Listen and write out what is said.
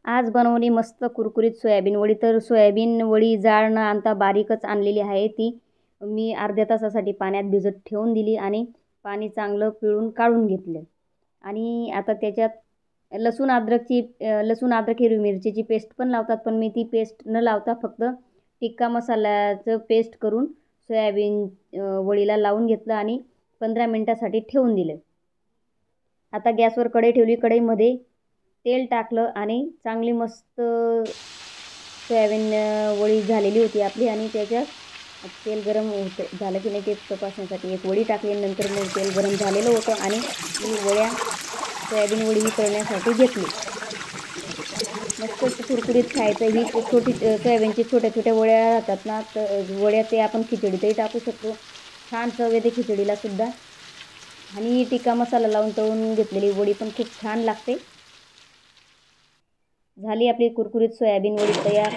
आज बनवली मस्त कुरकुरीत सोयाबीन वडी. तर सोयाबीन वडी जाड न आणता बारीकच आणलेली आहे. ती मी अर्ध्या तासासाठी पाण्यात भिजत ठेवून दिली आणि पाणी चांगलं पिळून काढून घेतलं. आणि आता त्याच्यात लसूण अद्रक हिरवी मिरचीची पेस्ट पण लावतात, पण मी ती पेस्ट न लावता फक्त टिक्का मसाल्याचं पेस्ट करून सोयाबीन वडीला लावून घेतलं आणि 15 मिनटासाठी ठेवून दिलं. आता गॅसवर कढई ठेवली. कढईमध्ये तेल टाकलं आणि चांगली मस्त सोयाबीन वडी झालेली होती आपली. आणि त्याच्यात तेल गरम झालं की नाही ते तपासण्यासाठी एक वडी टाकली. नंतर मग तेल गरम झालेलं होतं आणि ही सोयाबीन वडी ही तळण्यासाठी घेतली. मस्त कुरकुरीत खायचं. ही छोटी सोयाबीनची छोट्या छोट्या वड्या राहतात ना, तर वड्या ते आपण खिचडीतही टाकू शकतो. छान चव येते खिचडीला सुद्धा. आणि टिक्का मसाला लावून तळून घेतलेली वडी पण खूप छान लागते. झाली आपली कुरकुरीत सोयाबीन वडी तयार.